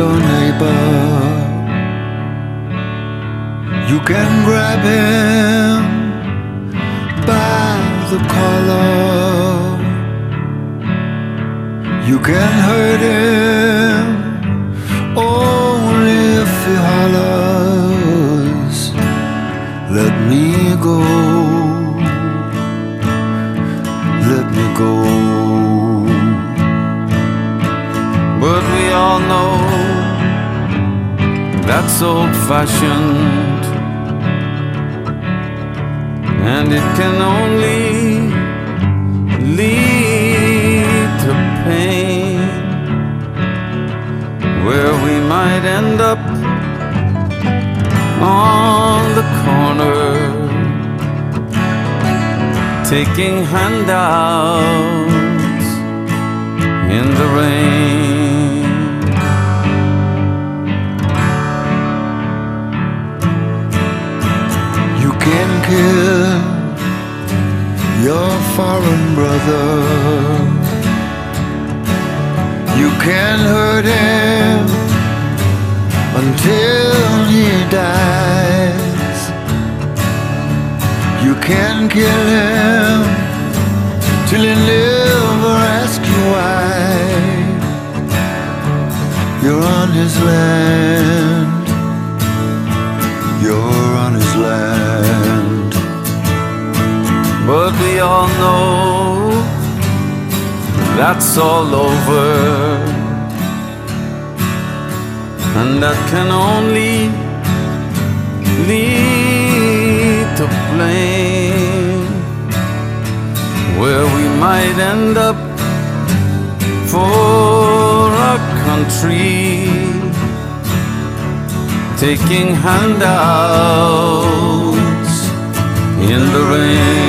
your neighbor. You can grab him by the collar. You can hurt him only if he hollers, let me go, let me go. But we all know that's old-fashioned, and it can only lead to pain, where we might end up on the corner taking handouts in the rain. You can kill your foreign brother. You can hurt him until he dies. You can kill him till he never asks you why. You're on his land. You're on his land. But we all know that's all over, and that can only lead to blame, where we might end up for our country taking handouts in the rain.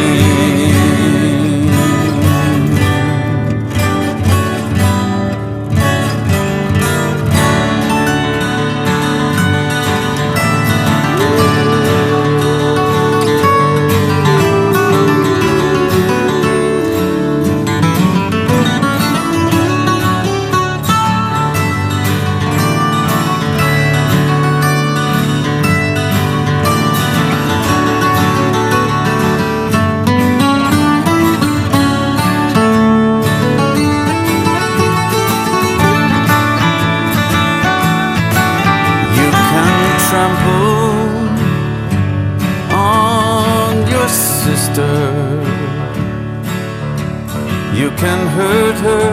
You can hurt her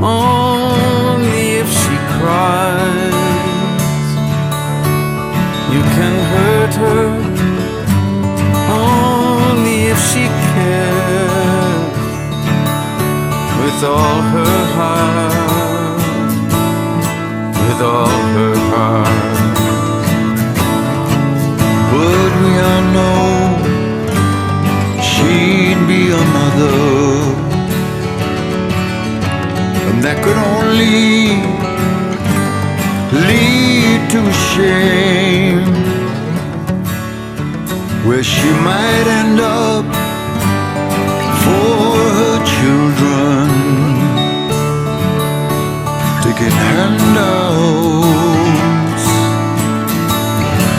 only if she cries. You can hurt her only if she cares with all her heart, with all her heart. But we all know she'd be a mother, and that could only lead to shame, where she might end up for her children taking handouts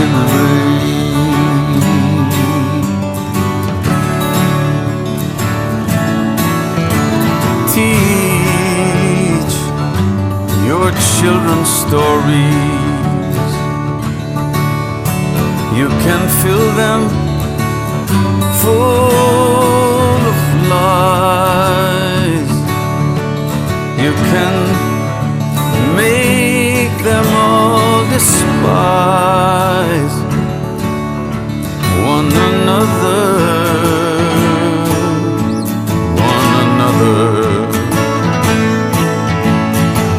in the rain. Teach your children stories. You can fill them full of lies. You can make them all despise one another.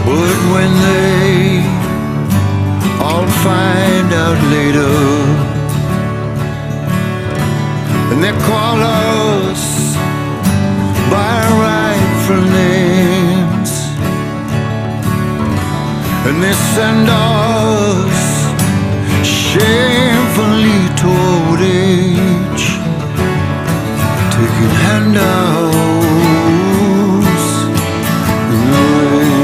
But when they all find out later, and they call us by rightful names, and they send us shamefully to old age, taking handouts in the rain.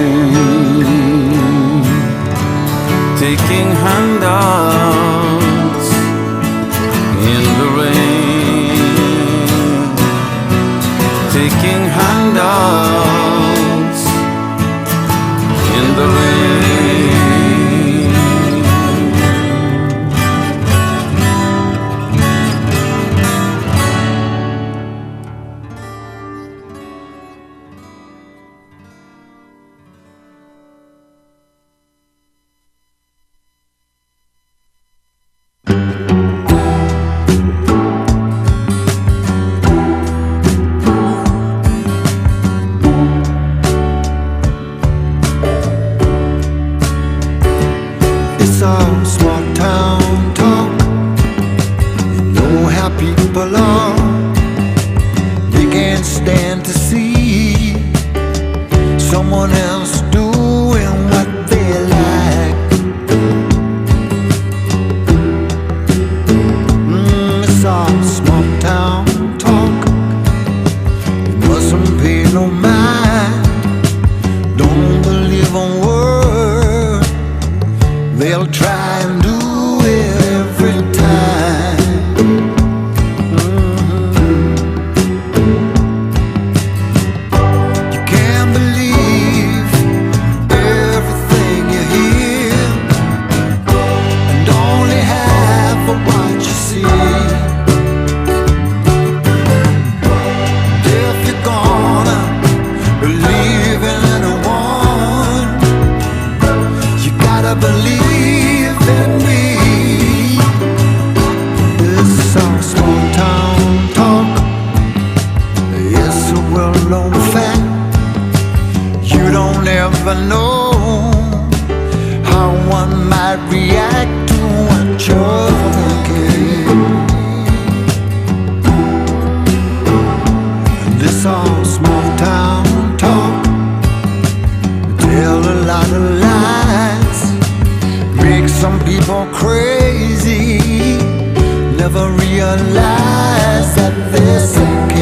never realize that they're sinking.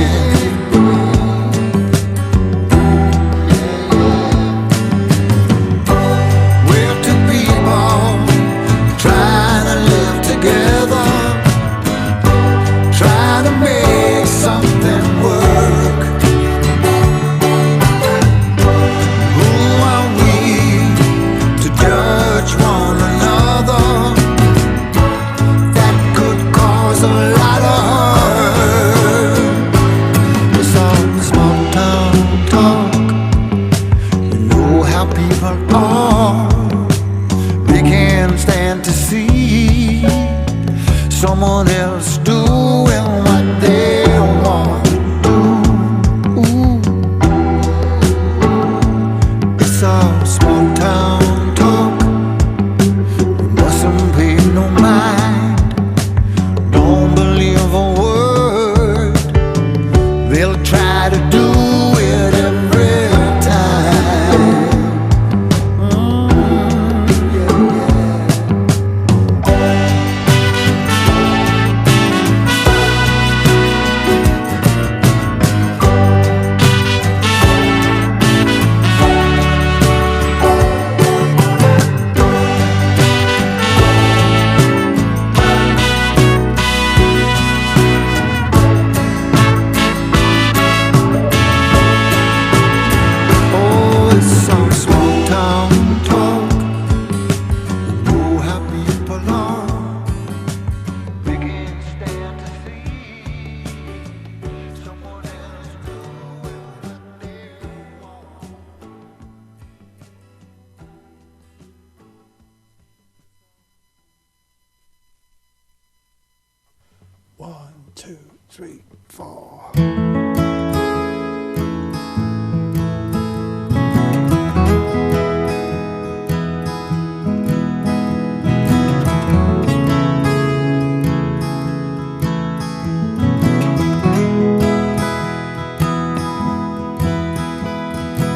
We're two people trying to live together, trying to make something work. Who are we to judge one another? That could cause a lot of hurt. It's all small town talk. You know how people are. They can't stand to see someone else doing what they want to do. Ooh. It's all small town talk. You mustn't pay no mind. Don't believe a word. They'll try to do it every time. Yeah, oh, it's some small town talk. You know how people are. They can't stand to see someone else doing what they want. One, two, three, four.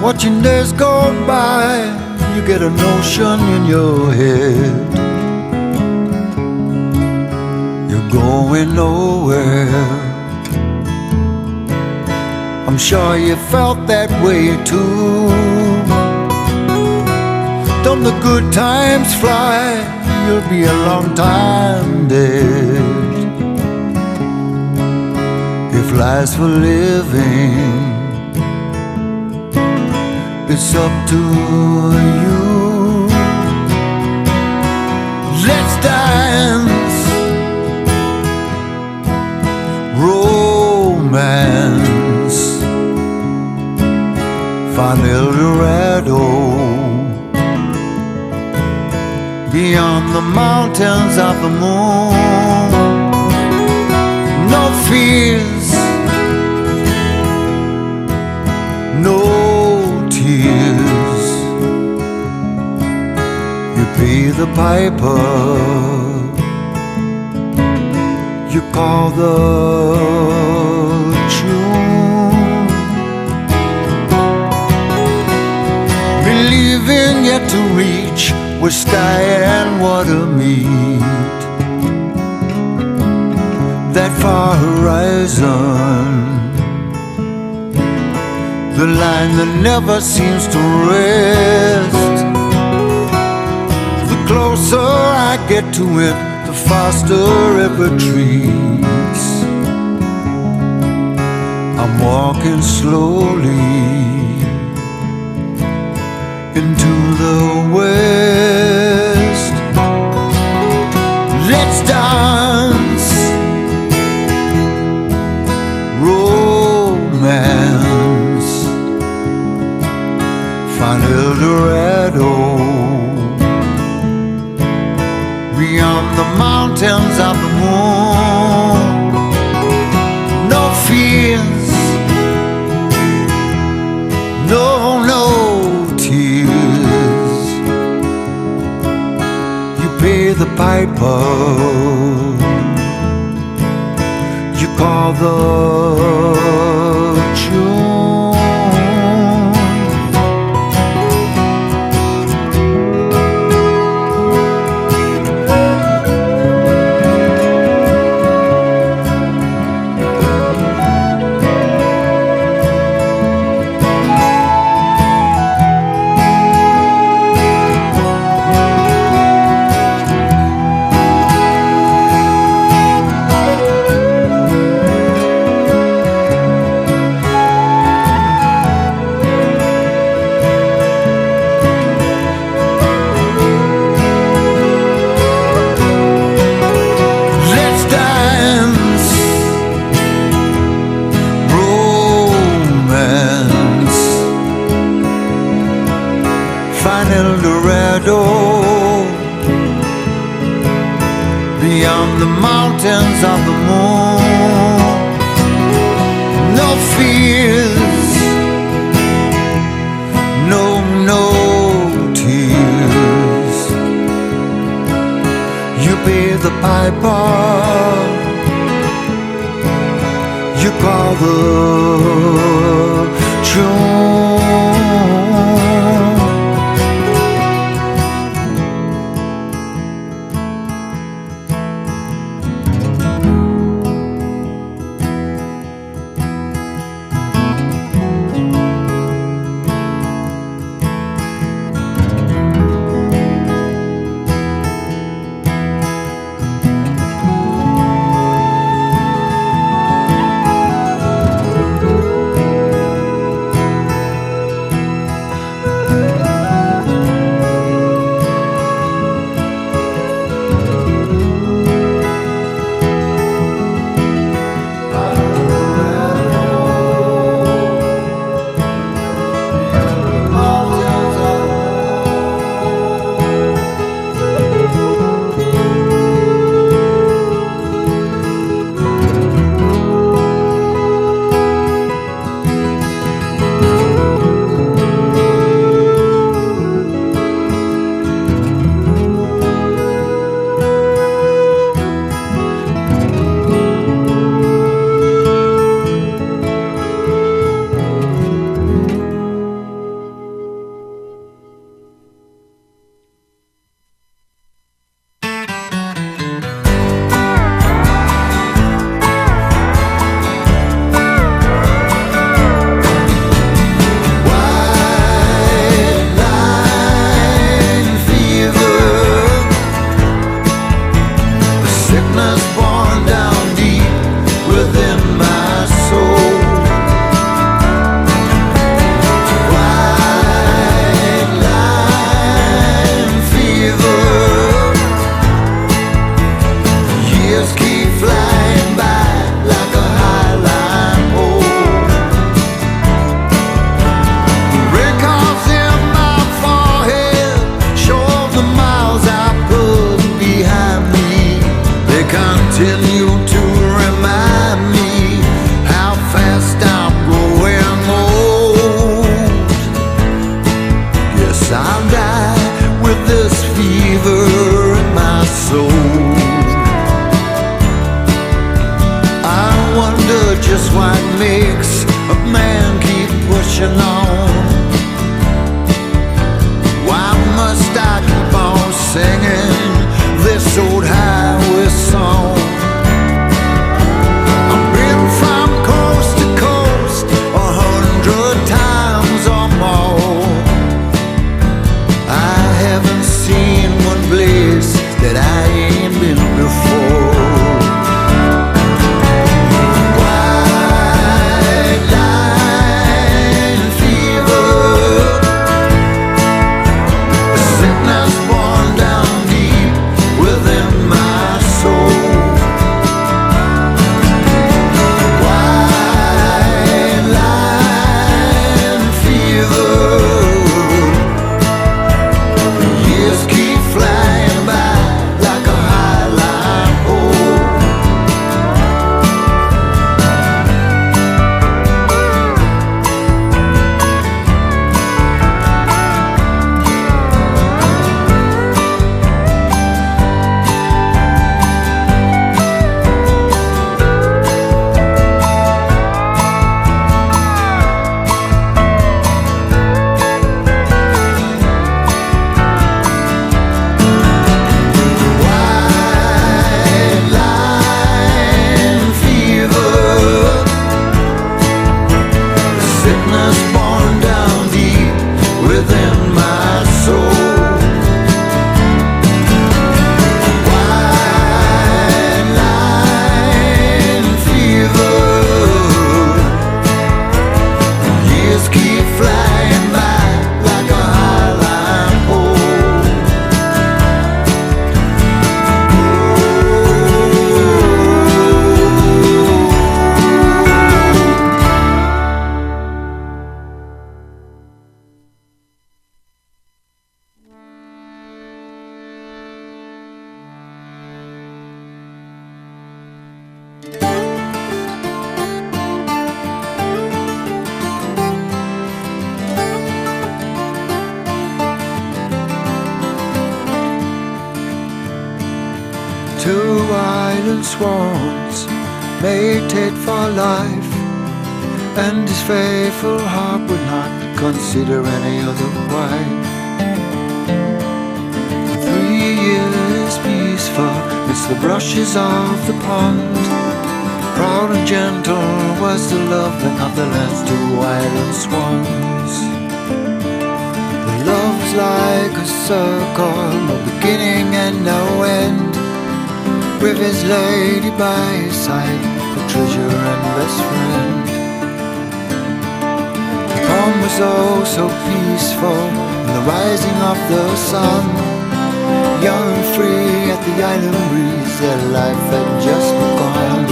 Watching days go by, you get a notion in your head. You're going nowhere. I'm sure you felt that way too. Don't the good times fly? You'll be a long time dead. If life's for living, it's up to you. Let's dance, romance, find El Dorado, beyond the mountains of the moon. No fears, no tears. You pay the piper, you call the tune, believing yet to reach where sky and water meet, that far horizon, the line that never seems to rest. The closer I get to it, the faster it retreats. I'm walking slowly into the west. Let's dance, romance, find El Dorado, beyond the mountains of the moon. No fears, no tears. You pay the piper, you call the tune. beyond the mountains of the moon. No fears, no tears. You pay the piper, you call the tune. Sickness born down deep island swans mated for life, and his faithful heart would not consider any other wife. 3 years peaceful midst the brushes of the pond, proud and gentle was the loving of the land's 2 island swans. The love was like a circle, no beginning and no end, with his lady by his side, the treasure and best friend. The pond was oh so peaceful in the rising of the sun, young and free at the island breeze, their life had just begun.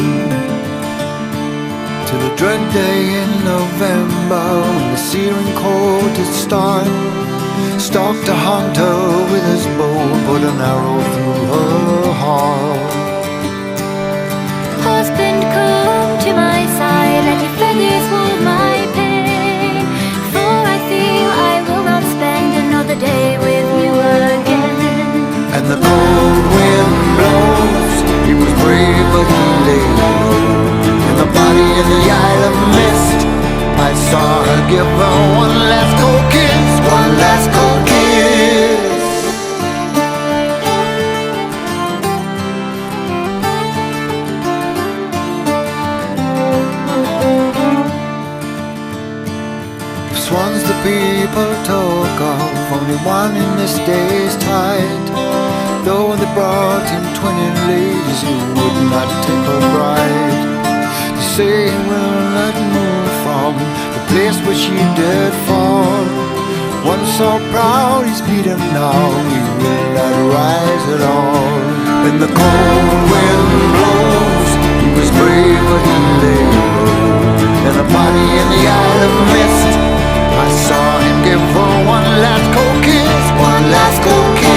Till a dread day in November, when the searing cold did start, stalked a hunter with his bow, put an arrow through her heart. Husband, come to my side, let your feathers hold my pain, for I feel I will not spend another day with you again. And the cold wind blows, he was brave but he lay low, in the body in the island mist, I saw her give her one last cold kiss, one last cold kiss. Swans the people talk of, only one in this day's tide, though they brought him 20 ladies who would not take her bride. They say he will not move from the place where she did fall. Once so proud he's beaten now, he will not rise at all. When the cold wind blows, he was brave but he lay low, and a body in the island mist, I saw him give her one last cold kiss, one last cold kiss.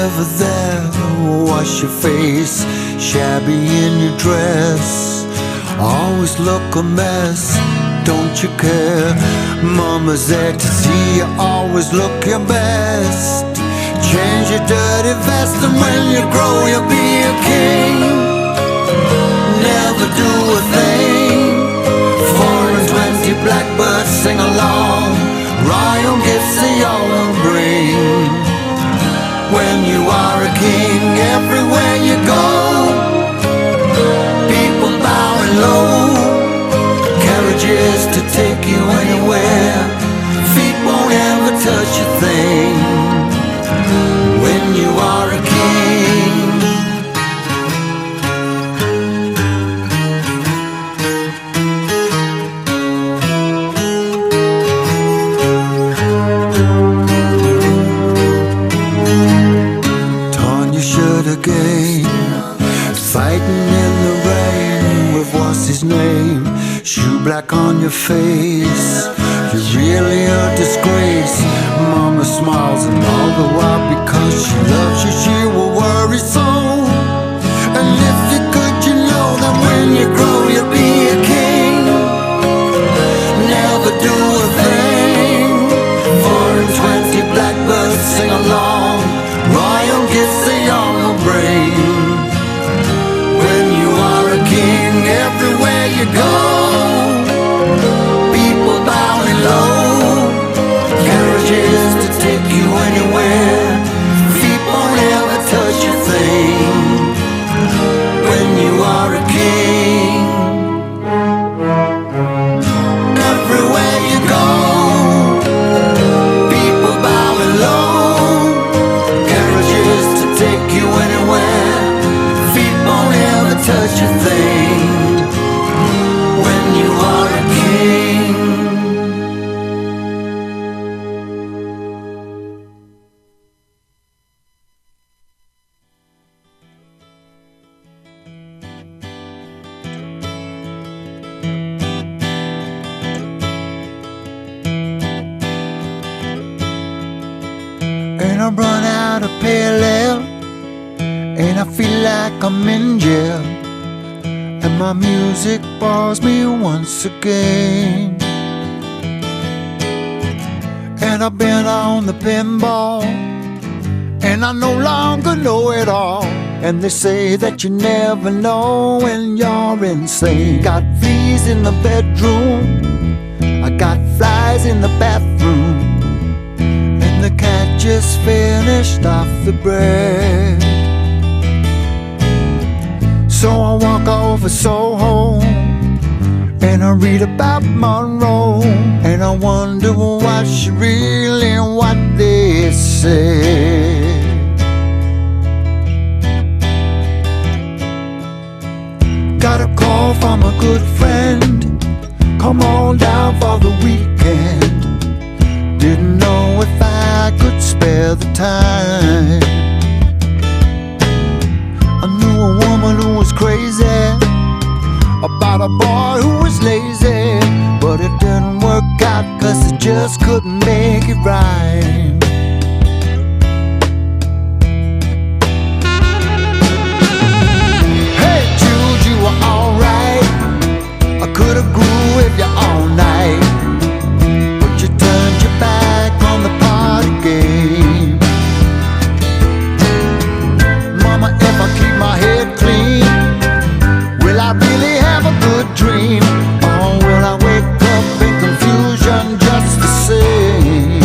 Ever there, wash your face, shabby in your dress, always look a mess, don't you care? Mama's there to see you always look your best. Change your dirty vest and when you grow you'll be a king. Never do a thing, 420 blackbirds sing along, royal gifts they all will bring. When you are a king, everywhere you go, people bowing low, carriages to take you anywhere, feet won't ever touch a thing. When you are a king. Again, fighting in the rain with what's his name, shoe black on your face, you're really a disgrace. Mama smiles and all the while because she loves you she will worry so. And if you could you know that when you grow you'll be a king. Never do a thing, 420 blackbirds sing along, royal gifts they all will bring. When you are a king, everywhere you go, people bowing low, carriages to take you anywhere, feet won't ever touch a thing when you are a king. Everywhere you go, people bowing low, carriages to take you anywhere, feet won't ever touch a thing when you are a king. And I run out of pale ale, and I feel like I'm in jail, and my music bores me once again. And I've been on the pinball, and I no longer know it all, and they say that you never know when you're insane. Got fleas in the bedroom, I got flies in the bathroom, and the cat just finished off the bread. So I walk over Soho, and I read about Monroe, and I wonder what she really what they say. Got a call from a good friend, come on down for the weekend. Didn't know if I could spare the time. I knew a woman who was crazy about a boy who was lazy, but it didn't work out 'cause it just couldn't make it right. Hey Jude, you were alright, I could've grew with you all night, but you turned your back on the party game. Mama, if I keep my head clean, will I really have a good dream, or will I wake up in confusion just the same?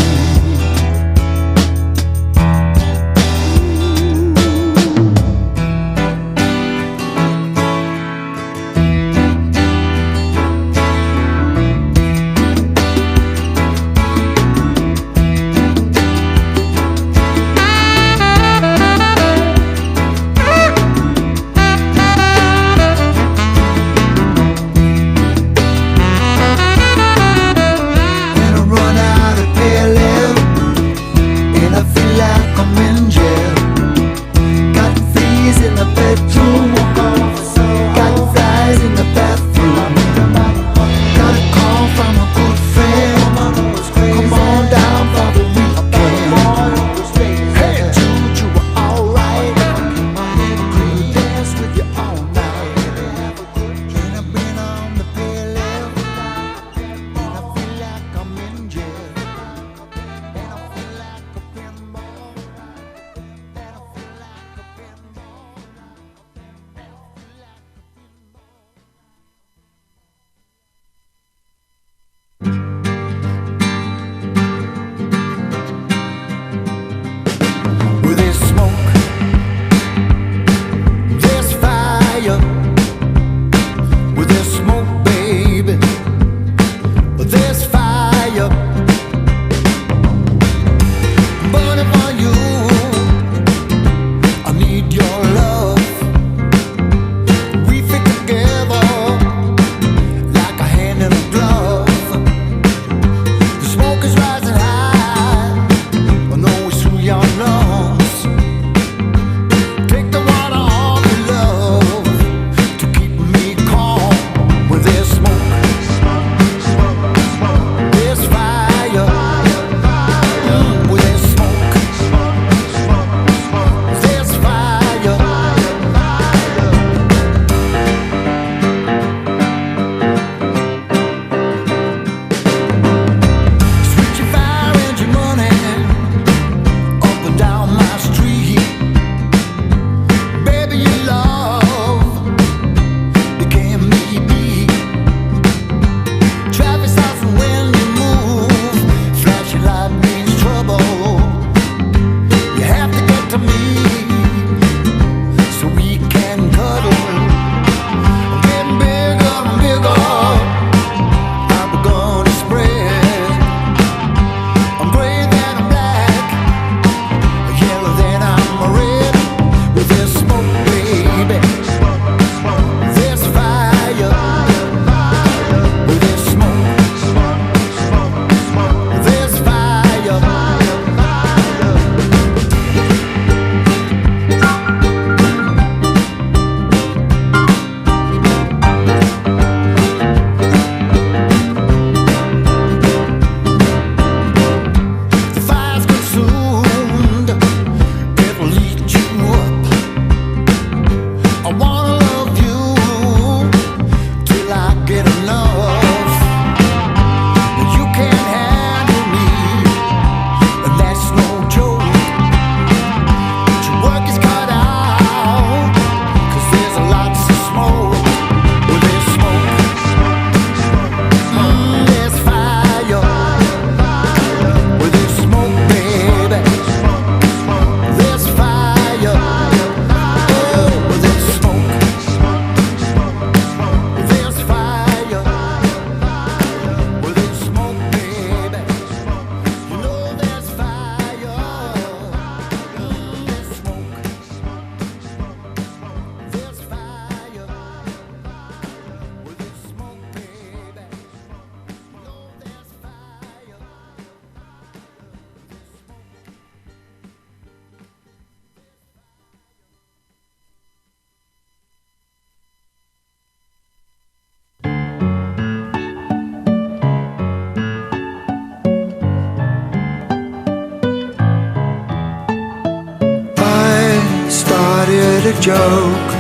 joke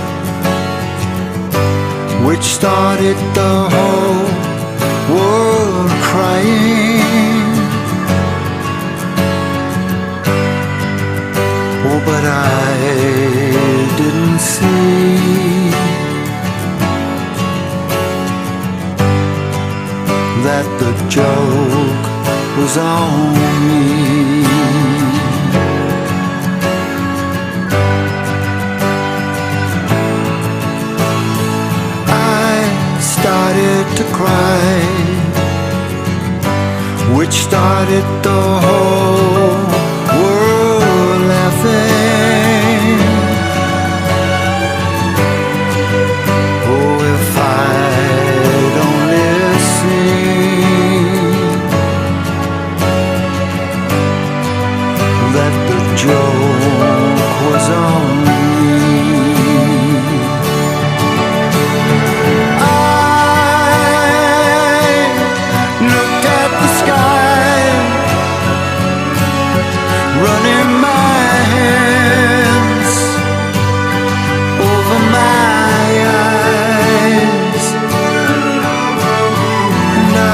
which started the whole world crying. Oh, but I didn't see that the joke was on me. Started to cry, which started the whole world laughing. Oh, if I'd only seen that the joke was on me. Running my hands over my eyes, and I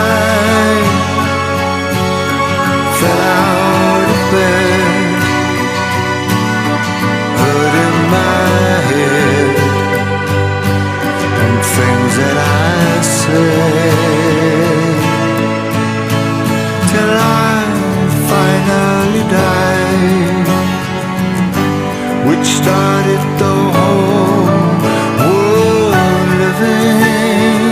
fell out of bed, hurting my head, and things that I said, till I finally died, which started the whole world living.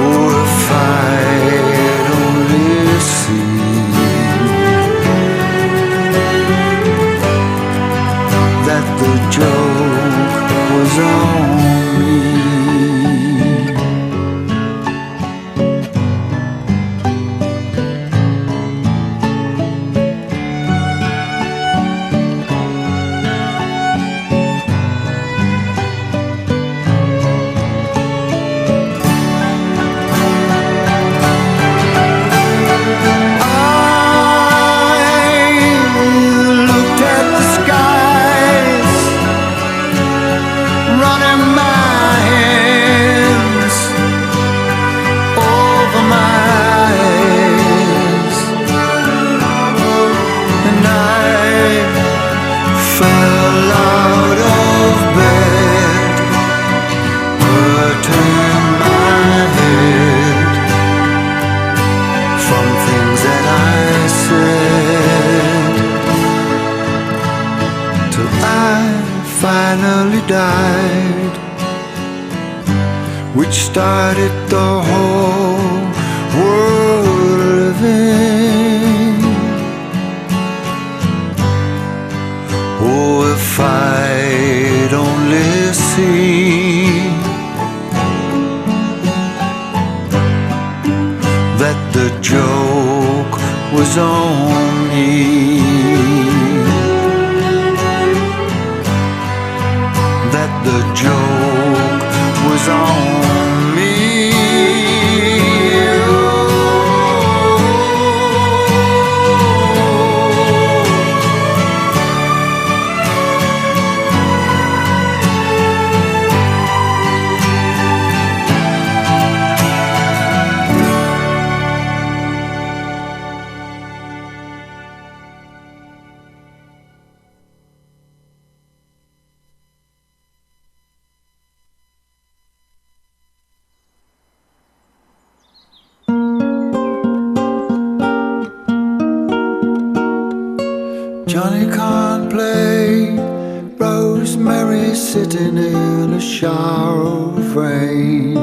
Oh, if I'd only seen that the joke was on me. Died, which started the whole world living. Oh, if I'd only seen that the joke was on me. That the joke was on me. Johnny can't play, Rosemary sitting in a shower of rain.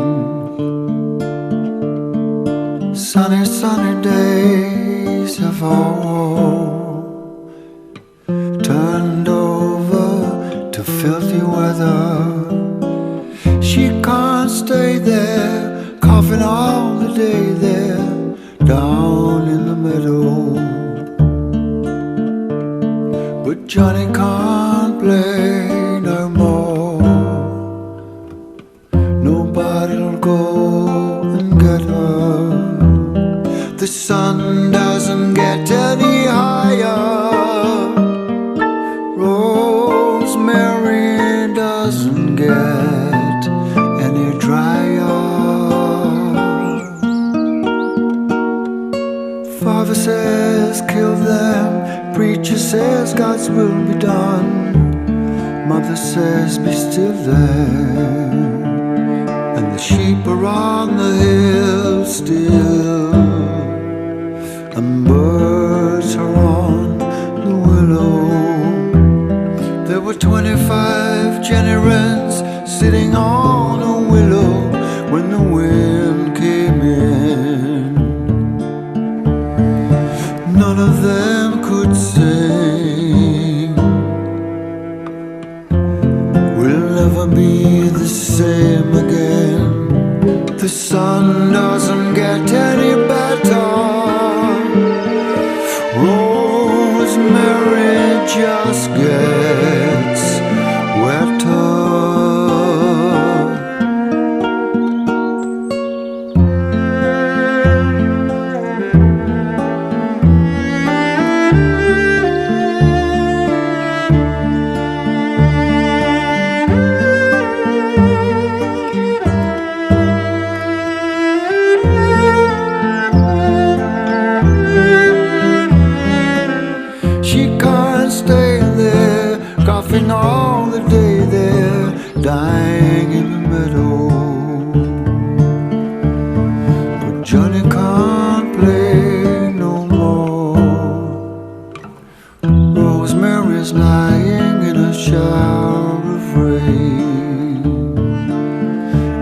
Sunny, sunny days have all turned over to filthy weather. She can't stay there, coughing all the day there, down in the meadow. But Johnny can't play no more. Nobody'll go and get her. The sun doesn't get any higher. Lover says kill them, preacher says God's will be done, mother says be still there, and the sheep are on the hill still, and birds are on the willow. There were 25 generations sitting on a willow when the wind came in. None of them could sing. We'll never be the same again. The sun doesn't get any better. Rosemary just gets wetter. All the day there, dying in the meadow. But Johnny can't play no more. Rosemary's lying in a shower of rain.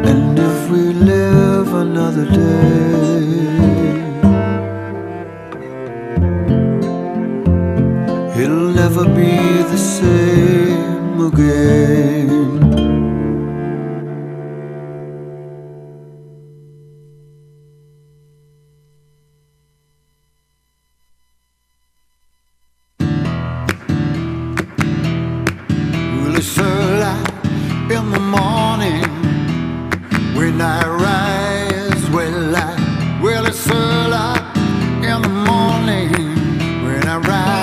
And if we live another day, it'll never be the same again. Well, it's early in the morning when I rise. Well, it's early in the morning when I rise.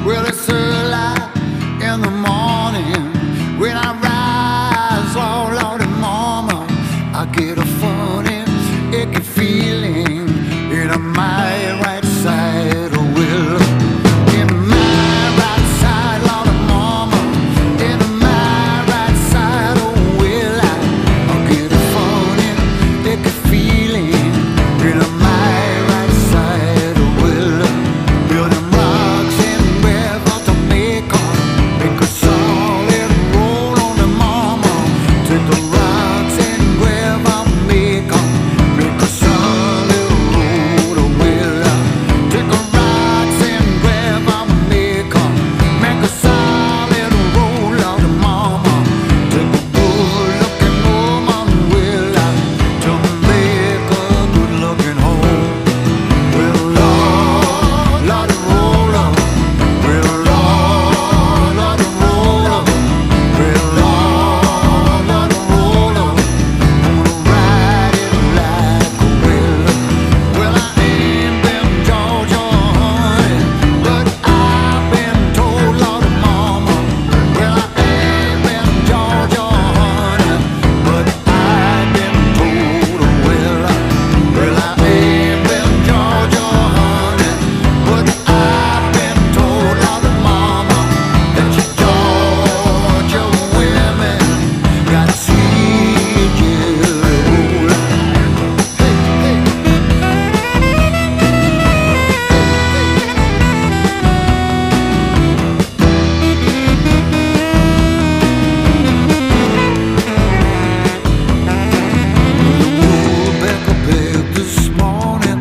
Well, it's early in the morning when I rise. Oh, Lordy, mama, I get a funny, icky feeling in my right side. Oh, well, in my right side, Lordy, mama, in my right side. Oh, well, I get a funny, icky feeling in my right side. Oh, well, building rocks and gravel to make a solid roll on the mama. Take the rocks and gravel, make a solid roll. Oh, well, take the rocks and gravel, make a solid roll on the mama. Take a good looking woman, well, to make a good looking home. Well, Lord, roll up. Well, Lord, roll up. Well, Lord, roll up. Gonna ride it like a wheel. Well, I ain't been Georgia, honey, but I've been told, Lord, mama. Well, I ain't been Georgia, honey, but I've been told, well, I ain't been Georgia, honey, but I've been told, Lord, mama, that you Georgia women got sweet jelly roll. Rebecca begged this morning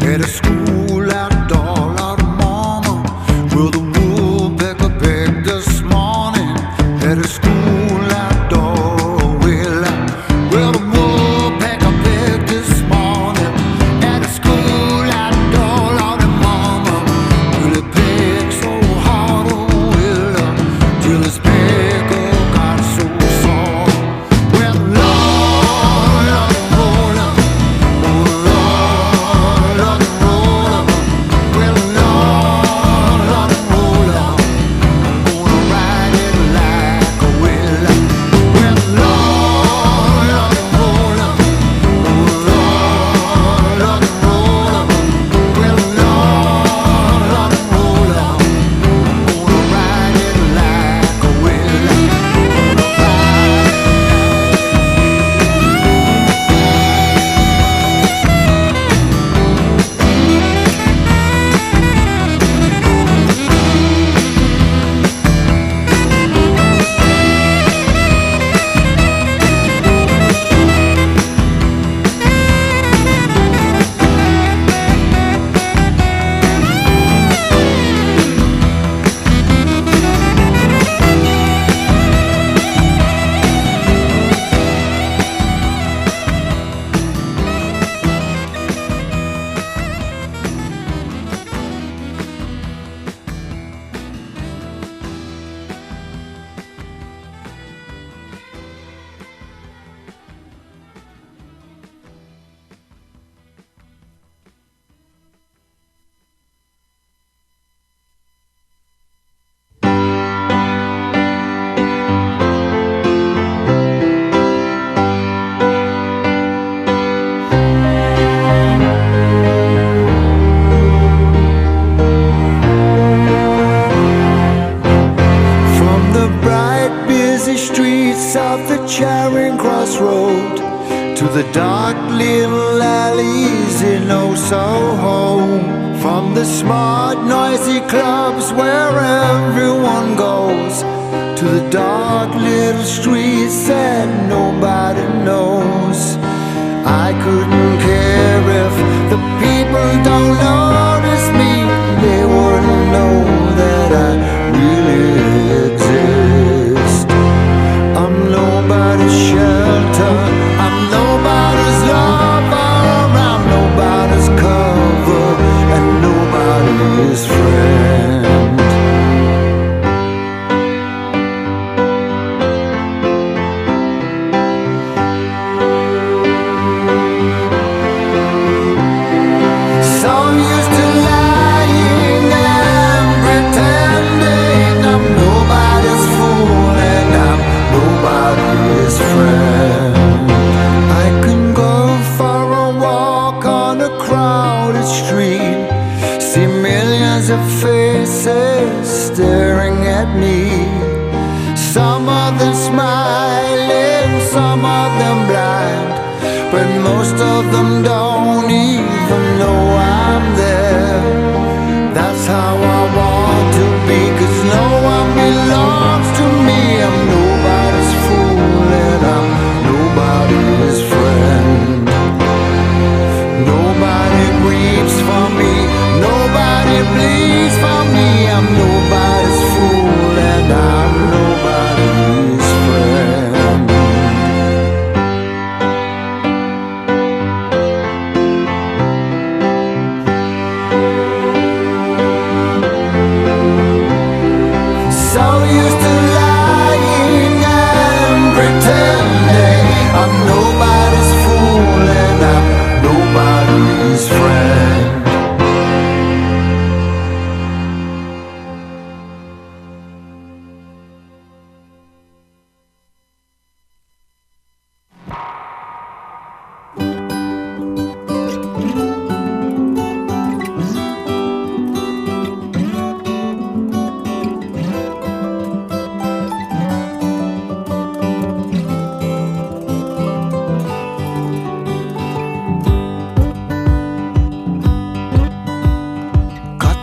at a school outdoor, Lord, mama. Well, the woodpecker begged this morning at a school outdoor. Well, the woodpecker begged this morning at a school outdoor, Lord, mama. Well, it begged so hard, oh, well, till his pecker got so sore. Well, Lord, roll up. Oh, Lord, roll up. Well, Lord, roll up. I'm gonna ride it like a wheel. busy streets of the Charing Cross Road, to the dark little alleys in old Soho, from the smart noisy clubs where everyone goes, to the dark little streets that nobody knows. I couldn't care if the people don't notice me. They wouldn't know that I really exist. I'm nobody's shelter, I'm nobody's lover, I'm nobody's cover, and nobody's friend. Faces staring at me, some of them smiling, some of them blind, but most of them don't even know I'm there. That's how I want to be, 'cause no one belongs to me. I'm nobody's fool and I'm nobody's friend. Nobody weeps for me, nobody bleeds for me. I'm nobody's fool and I'm nobody's friend. So used to lying and pretending. I'm nobody's fool and I'm nobody's friend.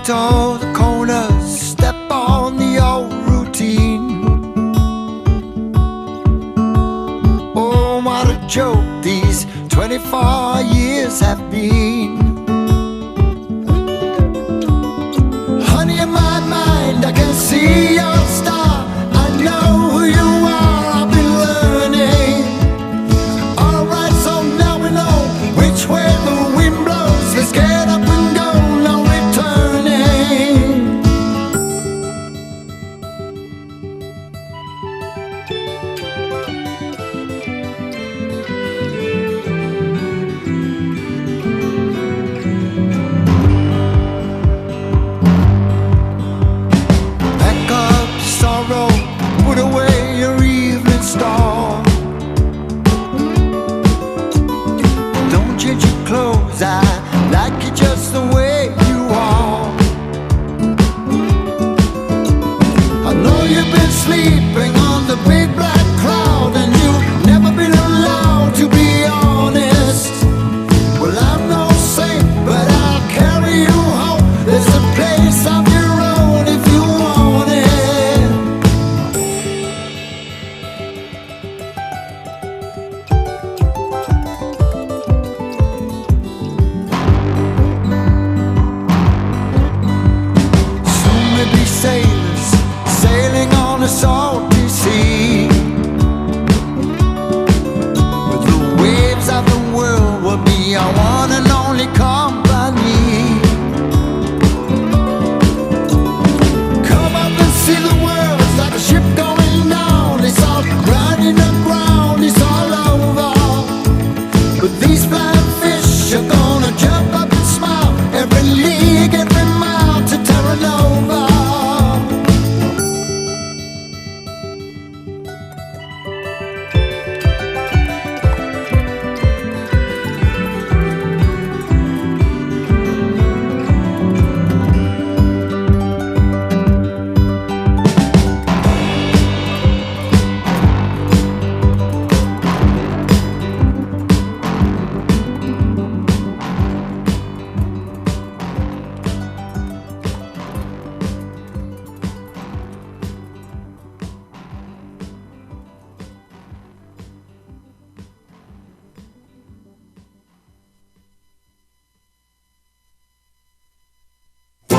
All the corners, step on the old routine. Oh, what a joke these 24 years have been. Honey, in my mind, I can see your star. I know who you are, I've been learning. Alright, so now we know which way the wind blows. Let's get up and go, no returning.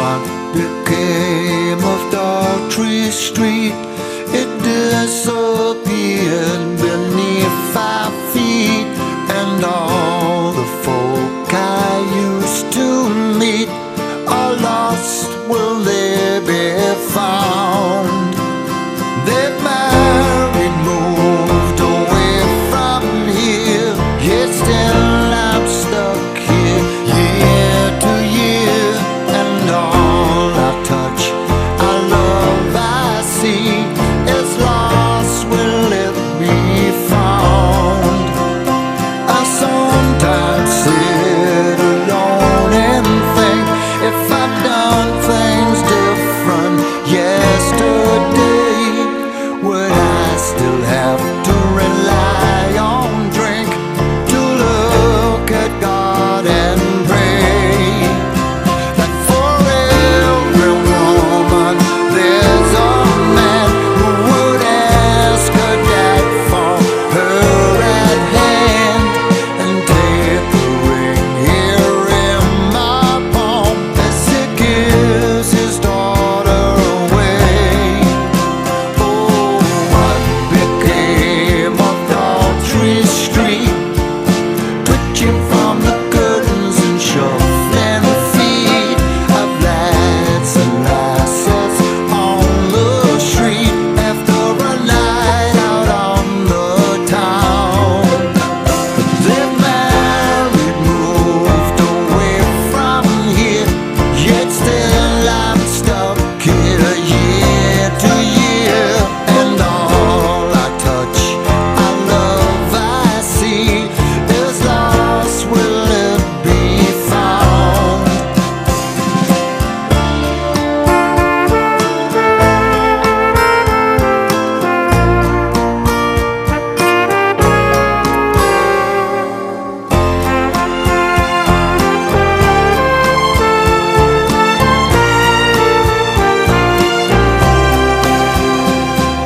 what became of Daltrey Street? It disappeared beneath our feet, and all the folk I used to meet are lost. Will they be found? They've married, moved away from here, yet still I'm stuck here, year to year. And all I touch, I love, I see, is lost. Will it be found? I sometimes sit alone and think, if I'd done things different yesterday, would I still have to rely on drink to look at God and pray? That for every woman there's a man who would ask her dad for her right hand and take the ring here in my palm as he gives his daughter away. Oh, what became of Daltrey Street? Twitching from the curtains and shuffling feet of lads and lasses on the street after a night out on the town. They've married, moved away from here, yet still I'm stuck here, year to year. And all I touch, I love, I see, is lost. Will it be found?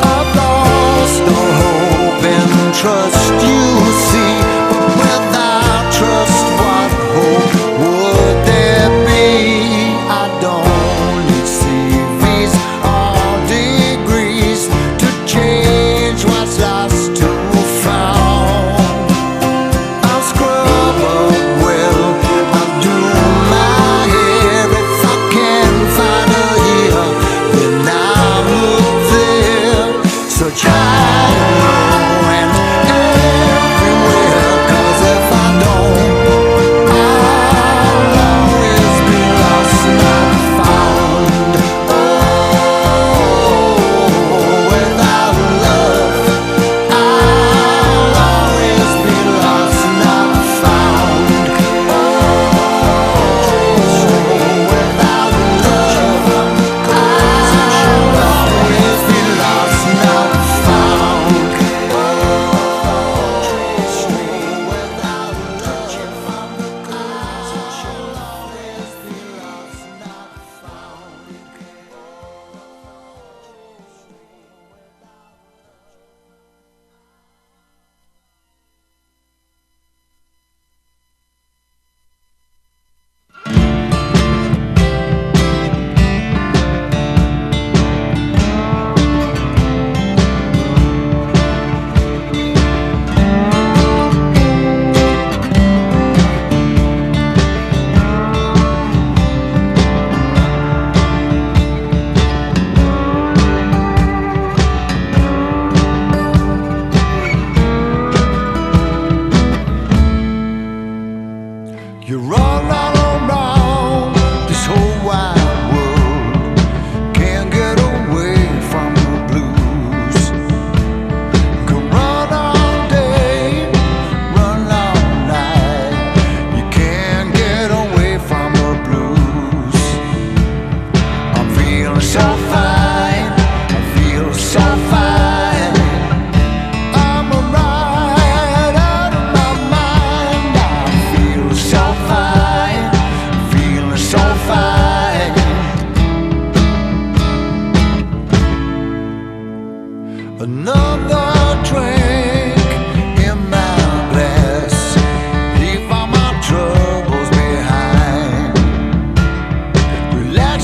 I've lost all hope and trust, you see. But without trust, what hope would there be? I don't need CVs or degrees to change what's lost to found. I'll scrub up well, I'll do my hair. If I can find her here, then I'll look there. Search high and low and everywhere, 'cause if I don't, I'll always be lost, not found. Oh, without love, I'll always be lost, not found. Oh, without love, I'll always be lost, not found. Without touching from the clouds, she'll always be lost, not found. You're all around this whole wide world, can't get away from the blues. Go run all day, run all night, you can't get away from the blues. I'm feeling so fine, I feel so fine. I'm right out of my mind. I feel so fine, feeling so fine. Another drink in my glass, leave all my troubles behind. Relax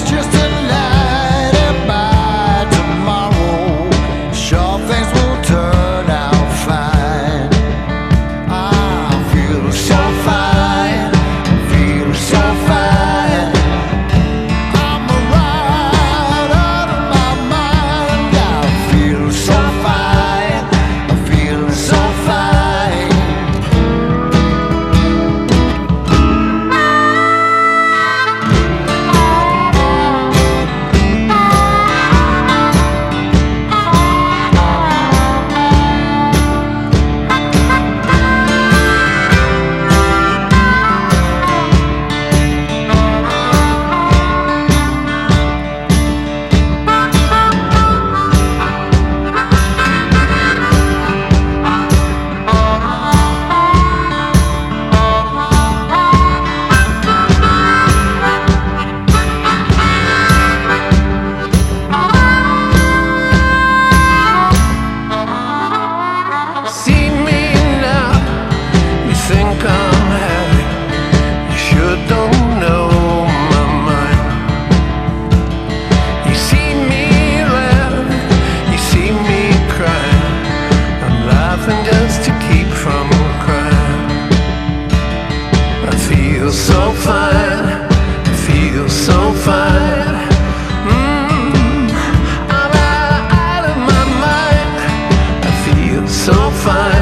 find